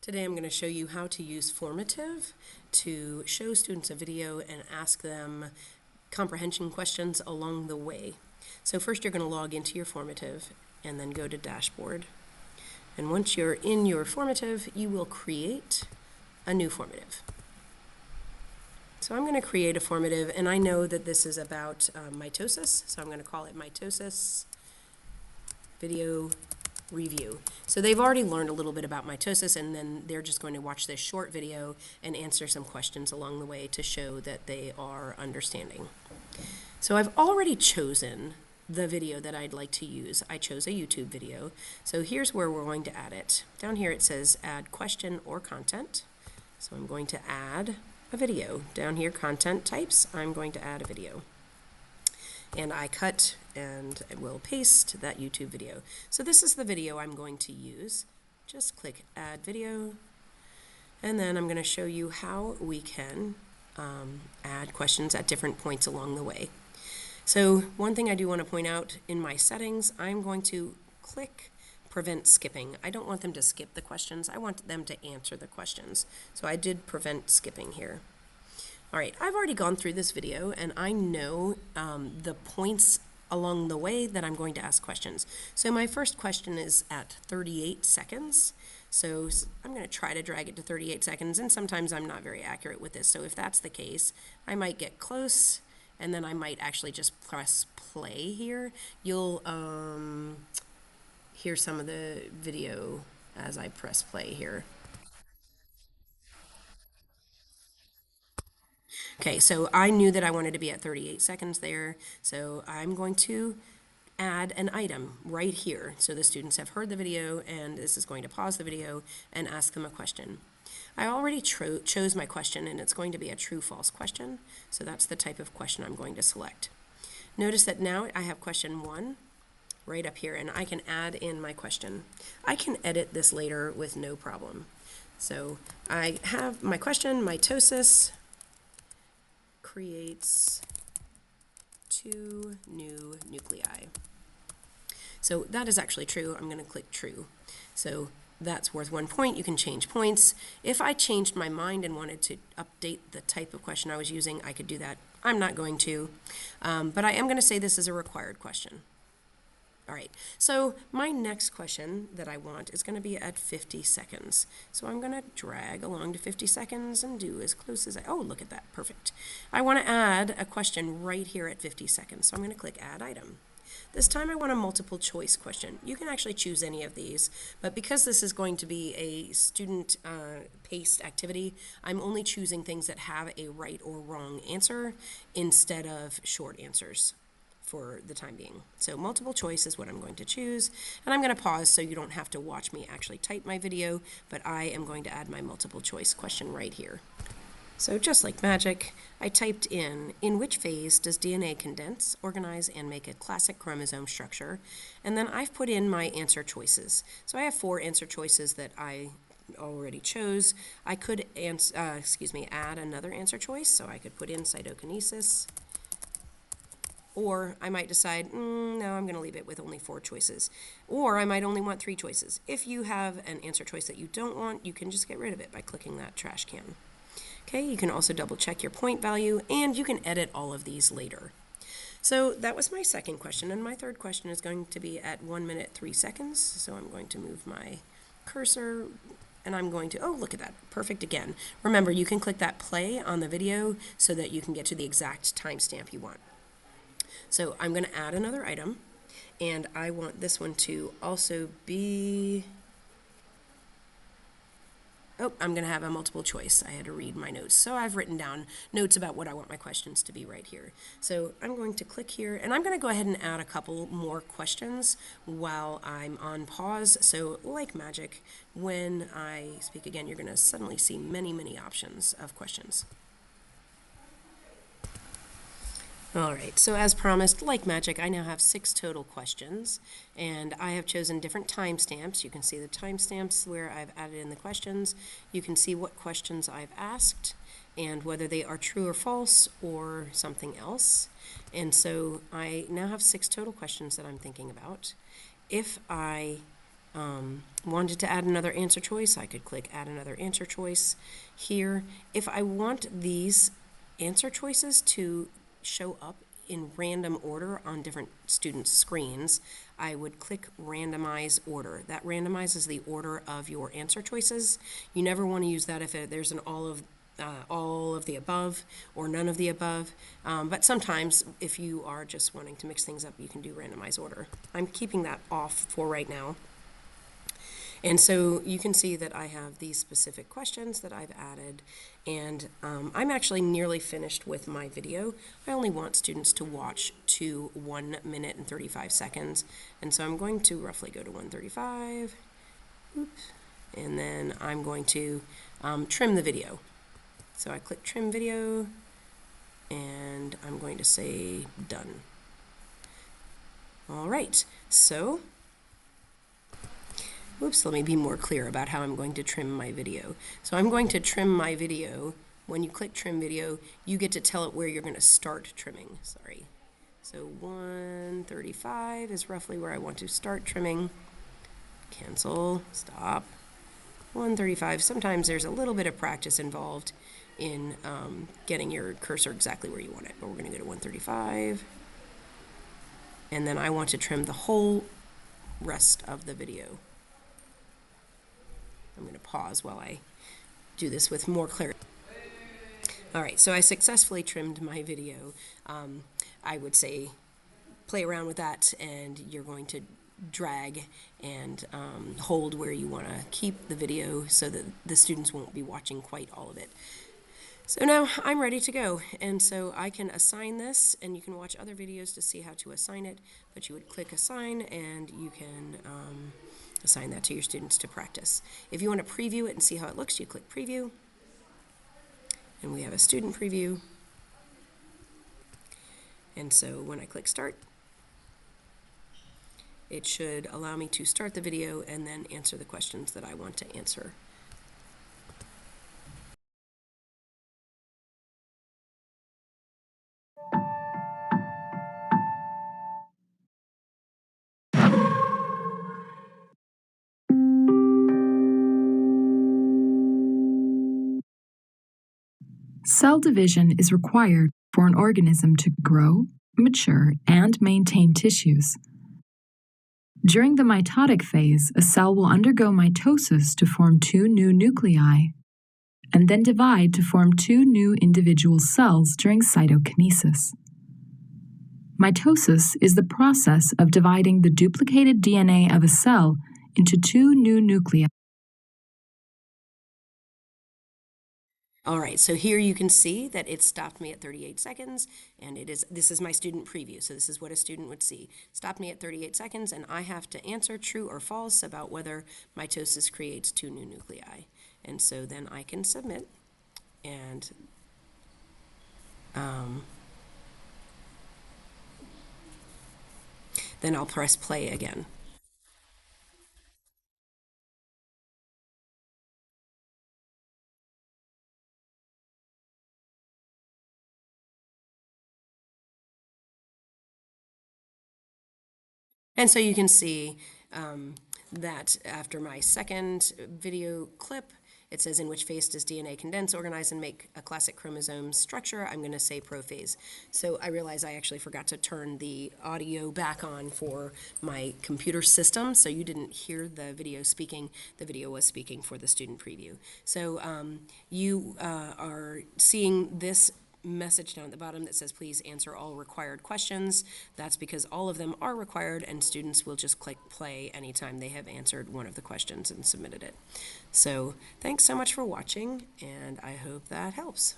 Today I'm going to show you how to use Formative to show students a video and ask them comprehension questions along the way. So first you're going to log into your Formative and then go to Dashboard. And once you're in your Formative, you will create a new Formative. So I'm going to create a Formative, and I know that this is about mitosis, so I'm going to call it Mitosis Video Review. So they've already learned a little bit about mitosis, and then they're just going to watch this short video and answer some questions along the way to show that they are understanding. So I've already chosen the video that I'd like to use. I chose a YouTube video. So here's where we're going to add it. Down here it says add question or content. So I'm going to add a video. Down here, content types, I'm going to add a video. And I cut and I will paste that YouTube video. So this is the video I'm going to use. Just click add video, and then I'm going to show you how we can add questions at different points along the way. So one thing I do want to point out, in my settings, I'm going to click prevent skipping. I don't want them to skip the questions. I want them to answer the questions. So I did prevent skipping here. All right, I've already gone through this video and I know the points along the way that I'm going to ask questions. So my first question is at 38 seconds. So I'm going to try to drag it to 38 seconds, and sometimes I'm not very accurate with this. So if that's the case, I might get close and then I might actually just press play here. You'll hear some of the video as I press play here. Okay, so I knew that I wanted to be at 38 seconds there, so I'm going to add an item right here. So the students have heard the video, and this is going to pause the video and ask them a question. I already chose my question, and it's going to be a true-false question, so that's the type of question I'm going to select. Notice that now I have question 1 right up here, and I can add in my question. I can edit this later with no problem. So I have my question, mitosis creates 2 new nuclei. So that is actually true. I'm going to click true. So that's worth 1 point. You can change points. If I changed my mind and wanted to update the type of question I was using, I could do that. I'm not going to, but I am going to say this is a required question. All right, so my next question that I want is going to be at 50 seconds. So I'm going to drag along to 50 seconds and do as close as oh, look at that, perfect. I want to add a question right here at 50 seconds, so I'm going to click add item. This time I want a multiple choice question. You can actually choose any of these, but because this is going to be a student paced activity, I'm only choosing things that have a right or wrong answer instead of short answers for the time being. So multiple choice is what I'm going to choose, and I'm going to pause so you don't have to watch me actually type my video, but I am going to add my multiple choice question right here. So just like magic, I typed in which phase does DNA condense, organize, and make a classic chromosome structure, and then I've put in my answer choices. So I have 4 answer choices that I already chose. I could add another answer choice, so I could put in cytokinesis. Or I might decide, no, I'm going to leave it with only 4 choices. Or I might only want 3 choices. If you have an answer choice that you don't want, you can just get rid of it by clicking that trash can. Okay, you can also double check your point value, and you can edit all of these later. So that was my second question, and my third question is going to be at 1 minute 3 seconds. So I'm going to move my cursor, and I'm going to, oh, look at that, perfect again. Remember, you can click that play on the video so that you can get to the exact timestamp you want. So I'm going to add another item, and I want this one to also be, oh, I'm going to have a multiple choice. I had to read my notes. So I've written down notes about what I want my questions to be right here. So I'm going to click here, and I'm going to go ahead and add a couple more questions while I'm on pause. So like magic, when I speak again, you're going to suddenly see many, many options of questions. All right, so as promised, like magic, I now have 6 total questions, and I have chosen different timestamps. You can see the timestamps where I've added in the questions. You can see what questions I've asked and whether they are true or false or something else. And so I now have 6 total questions that I'm thinking about. If I wanted to add another answer choice, I could click add another answer choice here. If I want these answer choices to show up in random order on different students' screens, I would click randomize order. That randomizes the order of your answer choices. You never want to use that if there's an all of the above or none of the above. But sometimes if you are just wanting to mix things up, you can do randomize order. I'm keeping that off for right now. And so you can see that I have these specific questions that I've added, and I'm actually nearly finished with my video. I only want students to watch to 1 minute and 35 seconds, and so I'm going to roughly go to 1:35, oops, and then I'm going to trim the video. So I click trim video, and I'm going to say done. All right, so oops, let me be more clear about how I'm going to trim my video. So I'm going to trim my video. When you click trim video, you get to tell it where you're going to start trimming. Sorry. So 1:35 is roughly where I want to start trimming. Cancel, stop. 1:35. Sometimes there's a little bit of practice involved in getting your cursor exactly where you want it, but we're going to go to 1:35. And then I want to trim the whole rest of the video. I'm going to pause while I do this with more clarity. All right, so I successfully trimmed my video. I would say play around with that, and you're going to drag and hold where you want to keep the video so that the students won't be watching quite all of it. So now I'm ready to go, and so I can assign this, and you can watch other videos to see how to assign it, but you would click assign, and you can assign that to your students to practice. If you want to preview it and see how it looks, you click preview, and we have a student preview. And so when I click start, it should allow me to start the video and then answer the questions that I want to answer. Cell division is required for an organism to grow, mature, and maintain tissues. During the mitotic phase, a cell will undergo mitosis to form 2 new nuclei, and then divide to form 2 new individual cells during cytokinesis. Mitosis is the process of dividing the duplicated DNA of a cell into 2 new nuclei. All right, so here you can see that it stopped me at 38 seconds, and this is my student preview, so this is what a student would see. Stopped me at 38 seconds, and I have to answer true or false about whether mitosis creates 2 new nuclei. And so then I can submit, and then I'll press play again. And so you can see that after my second video clip, it says in which phase does DNA condense, organize, and make a classic chromosome structure. I'm going to say prophase. So I realize I actually forgot to turn the audio back on for my computer system, so you didn't hear the video speaking. The video was speaking for the student preview. So you are seeing this message down at the bottom that says please answer all required questions. That's because all of them are required, and students will just click play anytime they have answered one of the questions and submitted it. So thanks so much for watching, and I hope that helps.